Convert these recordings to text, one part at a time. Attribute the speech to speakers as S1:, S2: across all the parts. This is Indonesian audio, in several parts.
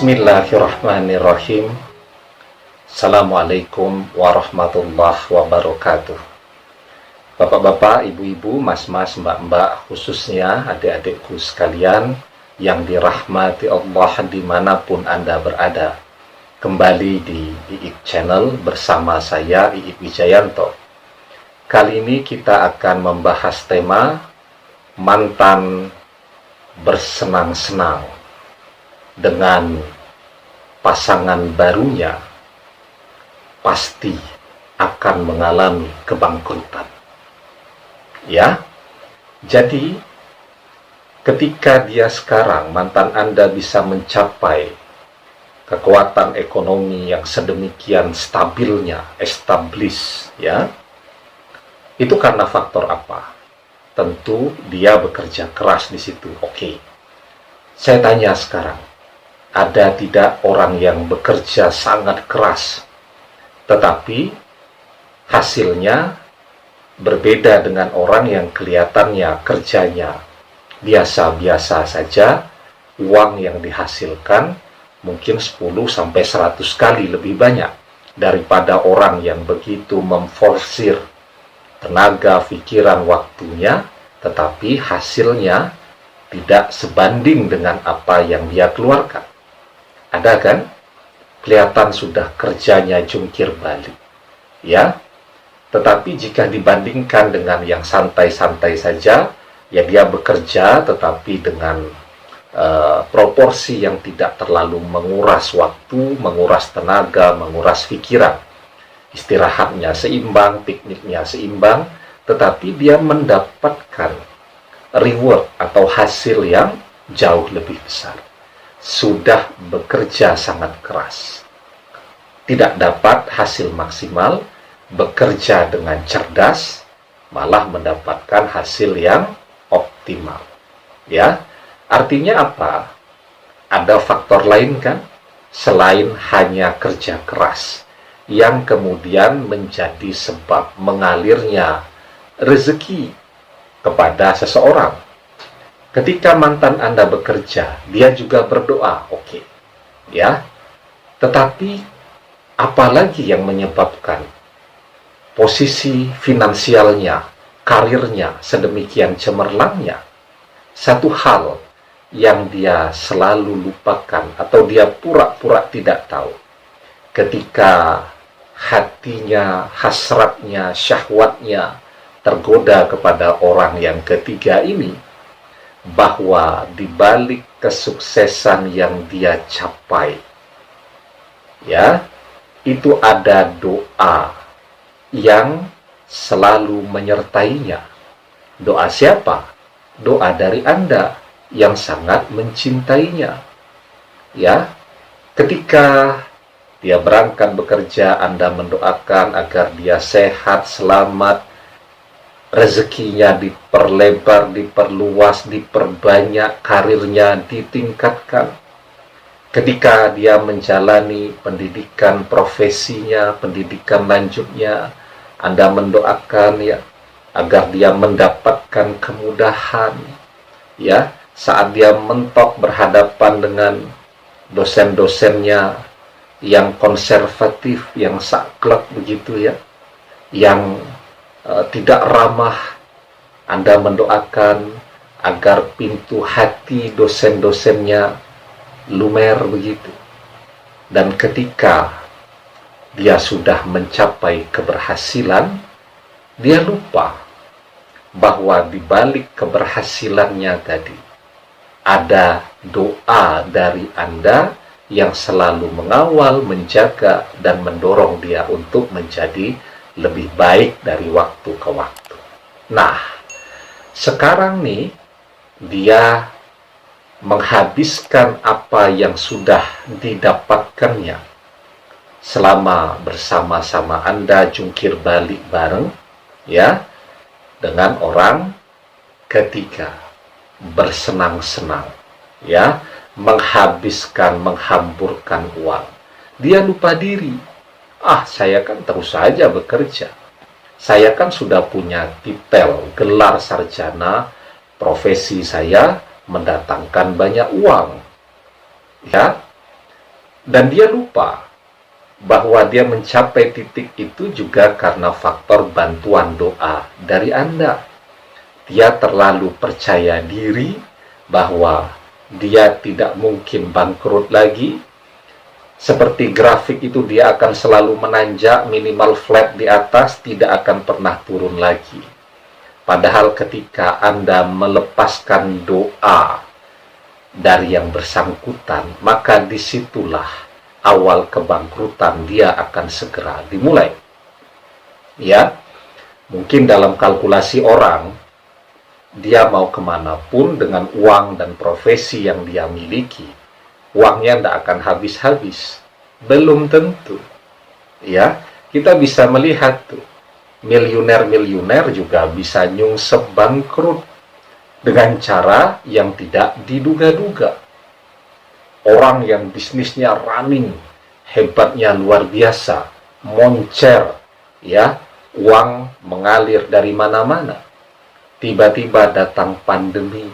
S1: Bismillahirrahmanirrahim. Assalamualaikum warahmatullahi wabarakatuh. Bapak-bapak, ibu-ibu, mas-mas, mbak-mbak, khususnya adik-adikku sekalian yang dirahmati Allah dimanapun Anda berada. Kembali di Iip Channel bersama saya, Iip Wijayanto. Kali ini kita akan membahas tema mantan bersenang-senang dengan pasangan barunya pasti akan mengalami kebangkrutan. Ya, jadi ketika dia sekarang, mantan Anda bisa mencapai kekuatan ekonomi yang sedemikian stabilnya, established, ya, itu karena faktor apa? Tentu dia bekerja keras di situ. Oke. Saya tanya sekarang, ada tidak orang yang bekerja sangat keras, tetapi hasilnya berbeda dengan orang yang kelihatannya kerjanya biasa-biasa saja, uang yang dihasilkan mungkin 10-100 kali lebih banyak daripada orang yang begitu memforsir tenaga, pikiran, waktunya, tetapi hasilnya tidak sebanding dengan apa yang dia keluarkan. Ada kan? Kelihatan sudah kerjanya jungkir balik. Ya. Tetapi jika dibandingkan dengan yang santai-santai saja, ya dia bekerja tetapi dengan proporsi yang tidak terlalu menguras waktu, menguras tenaga, menguras pikiran. Istirahatnya seimbang, pikniknya seimbang, tetapi dia mendapatkan reward atau hasil yang jauh lebih besar. Sudah bekerja sangat keras, tidak dapat hasil maksimal, bekerja dengan cerdas, malah mendapatkan hasil yang optimal. Ya, artinya apa? Ada faktor lain kan? Selain hanya kerja keras, yang kemudian menjadi sebab mengalirnya rezeki kepada seseorang. Ketika mantan Anda bekerja, dia juga berdoa, oke. Ya. Tetapi apalagi yang menyebabkan posisi finansialnya, karirnya sedemikian cemerlangnya? Satu hal yang dia selalu lupakan atau dia pura-pura tidak tahu. Ketika hatinya, hasratnya, syahwatnya tergoda kepada orang yang ketiga ini, bahwa di balik kesuksesan yang dia capai, ya, itu ada doa yang selalu menyertainya. Doa siapa? Doa dari Anda yang sangat mencintainya. Ya, ketika dia berangkat bekerja, Anda mendoakan agar dia sehat, selamat, rezekinya diperlebar, diperluas, diperbanyak, karirnya ditingkatkan. Ketika dia menjalani pendidikan profesinya, pendidikan lanjutnya, Anda mendoakan ya agar dia mendapatkan kemudahan. Ya, saat dia mentok berhadapan dengan dosen-dosennya yang konservatif, yang saklek begitu ya, yang tidak ramah, Anda mendoakan agar pintu hati dosen-dosennya lumer begitu. Dan ketika dia sudah mencapai keberhasilan, dia lupa bahwa di balik keberhasilannya tadi ada doa dari Anda yang selalu mengawal, menjaga, dan mendorong dia untuk menjadi lebih baik dari waktu ke waktu. Nah, sekarang nih dia menghabiskan apa yang sudah didapatkannya selama bersama-sama Anda jungkir balik bareng, ya, dengan orang ketiga, bersenang-senang, ya, menghabiskan, menghamburkan uang. Dia lupa diri. Saya kan terus saja bekerja. Saya kan sudah punya titel, gelar sarjana, profesi saya mendatangkan banyak uang. Ya, Dan dia lupa bahwa dia mencapai titik itu juga karena faktor bantuan doa dari Anda. Dia terlalu percaya diri bahwa dia tidak mungkin bangkrut lagi. Seperti grafik itu, dia akan selalu menanjak, minimal flat di atas, tidak akan pernah turun lagi. Padahal ketika Anda melepaskan doa dari yang bersangkutan, maka disitulah awal kebangkrutan dia akan segera dimulai. Ya, mungkin dalam kalkulasi orang, dia mau kemanapun dengan uang dan profesi yang dia miliki, uangnya tidak akan habis-habis. Belum tentu. Ya, kita bisa melihat tuh, miliuner-miliuner juga bisa nyungsep bangkrut dengan cara yang tidak diduga-duga. Orang yang bisnisnya running, hebatnya luar biasa, moncer, ya, uang mengalir dari mana-mana. Tiba-tiba datang pandemi,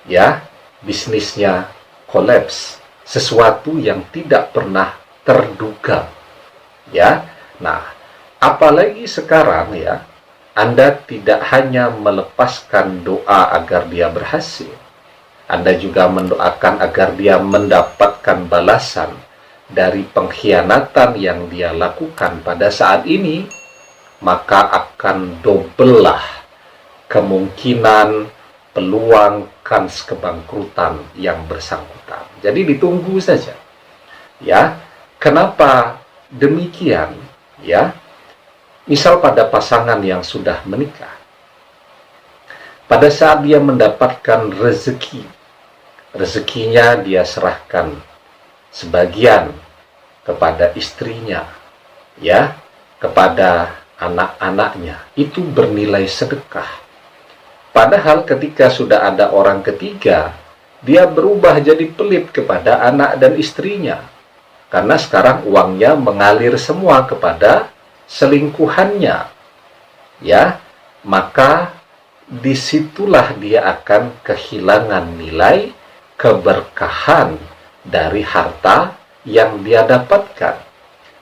S1: ya, bisnisnya kolaps, sesuatu yang tidak pernah terduga, ya. Nah, apalagi sekarang, ya, Anda tidak hanya melepaskan doa agar dia berhasil, Anda juga mendoakan agar dia mendapatkan balasan dari pengkhianatan yang dia lakukan pada saat ini, maka akan dobellah kemungkinan, peluang, kans kebangkrutan yang bersangkutan. Jadi ditunggu saja. Ya, kenapa demikian? Ya, misal pada pasangan yang sudah menikah, pada saat dia mendapatkan rezekinya dia serahkan sebagian kepada istrinya, ya, kepada anak-anaknya, itu bernilai sedekah. Padahal ketika sudah ada orang ketiga, dia berubah jadi pelit kepada anak dan istrinya. Karena sekarang uangnya mengalir semua kepada selingkuhannya. Ya, maka disitulah dia akan kehilangan nilai keberkahan dari harta yang dia dapatkan.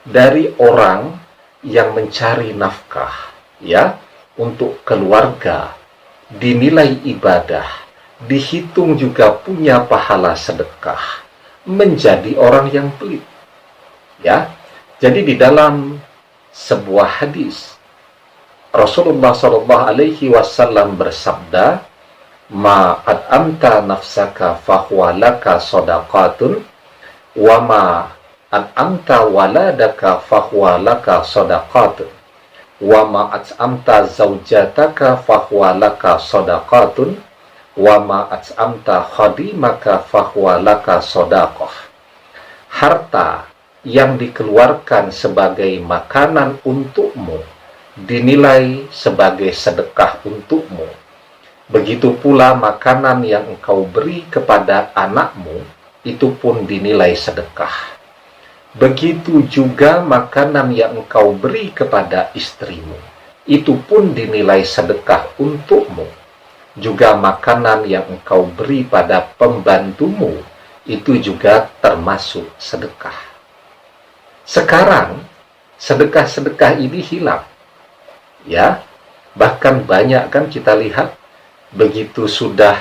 S1: Dari orang yang mencari nafkah, ya, untuk keluarga, dinilai ibadah, dihitung juga punya pahala sedekah, menjadi orang yang pelit. Ya, jadi di dalam sebuah hadis Rasulullah SAW bersabda, "Ma at'amta nafsaka fahuwa laka sadaqatun, wa ma at'amta waladaka fahuwa laka sadaqatun, wa ma at'amta zaujataka fahuwa laka sadaqatun, wa ma at'amta khadimaka fahuwa laka sadaqah." Harta yang dikeluarkan sebagai makanan untukmu dinilai sebagai sedekah untukmu. Begitu pula makanan yang engkau beri kepada anakmu, itu pun dinilai sedekah. Begitu juga makanan yang engkau beri kepada istrimu, itu pun dinilai sedekah untukmu. Juga makanan yang engkau beri pada pembantumu, itu juga termasuk sedekah. Sekarang, sedekah-sedekah ini hilang. Ya, bahkan banyak kan kita lihat, begitu sudah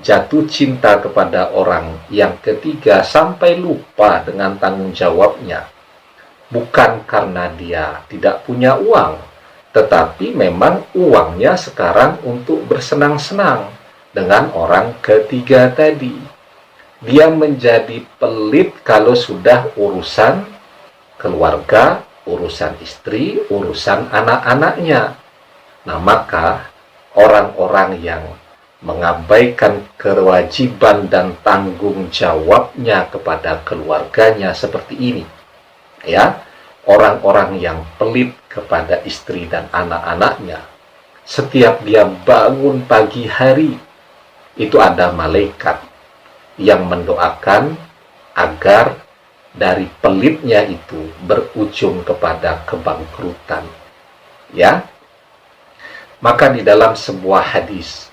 S1: jatuh cinta kepada orang yang ketiga sampai lupa dengan tanggung jawabnya. Bukan karena dia tidak punya uang, tetapi memang uangnya sekarang untuk bersenang-senang dengan orang ketiga tadi. Dia menjadi pelit kalau sudah urusan keluarga, urusan istri, urusan anak-anaknya. Nah, maka orang-orang yang mengabaikan kewajiban dan tanggung jawabnya kepada keluarganya seperti ini, ya, orang-orang yang pelit kepada istri dan anak-anaknya, setiap dia bangun pagi hari, itu ada malaikat yang mendoakan agar dari pelitnya itu berujung kepada kebangkrutan. Ya, maka di dalam sebuah hadis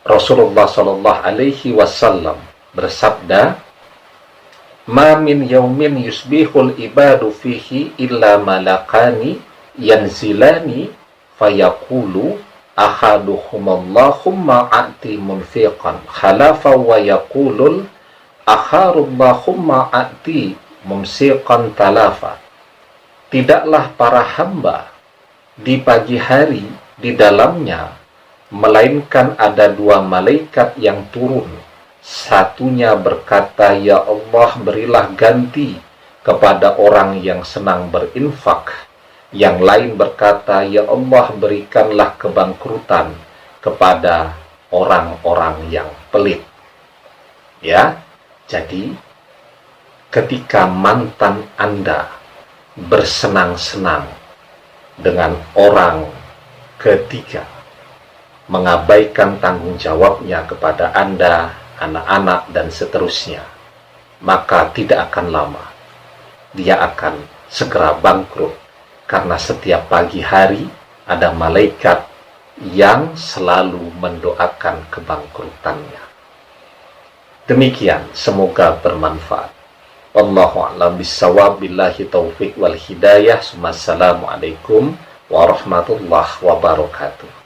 S1: Rasulullah SAW bersabda, ma min yaumin yusbihul ibadu fihi illa malakani yanzilani fayaqulu ahaduhumallahumma a'ti munfiqan khalafa wa yaqulul akharullahumma a'ti mumsiqan talafa. Tidaklah para hamba di pagi hari di dalamnya melainkan ada dua malaikat yang turun. Satunya berkata, ya Allah, berilah ganti kepada orang yang senang berinfak. Yang lain berkata, ya Allah, berikanlah kebangkrutan kepada orang-orang yang pelit. Ya, jadi ketika mantan Anda bersenang-senang dengan orang ketiga, mengabaikan tanggung jawabnya kepada Anda, anak-anak, dan seterusnya, maka tidak akan lama dia akan segera bangkrut, karena setiap pagi hari ada malaikat yang selalu mendoakan kebangkrutannya. Demikian, semoga bermanfaat. Wallahu a'lam bishawab, billahi taufiq wal hidayah. Assalamualaikum warahmatullahi wabarakatuh.